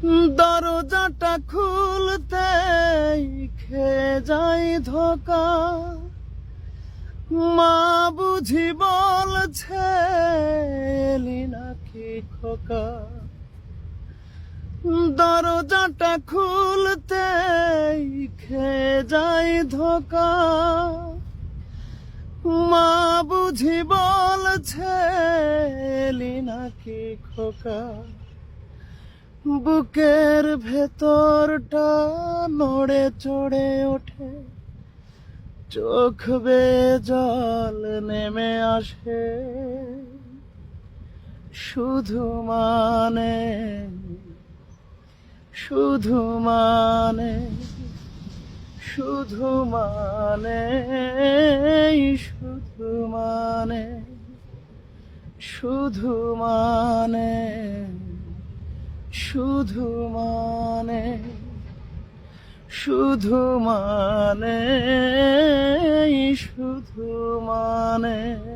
দরজাটা খুলতেই খেয়ে যাই ধোকা, মা বুঝি বলছে এলি নাকি খোকা। দরজাটা খুলতেই খেয়ে যাই ধোকা, মা বুঝি বলছে এলি নাকি খোকা। বুকের ভেতরটা নড়ে চড়ে ওঠে, চোখ বেয়ে জল নেমে আসে, শুধু মানে শুধু মানে শুধু মানে শুধু মানে শুধু মানে শুধু মানে শুধু মানে শুধু মানে।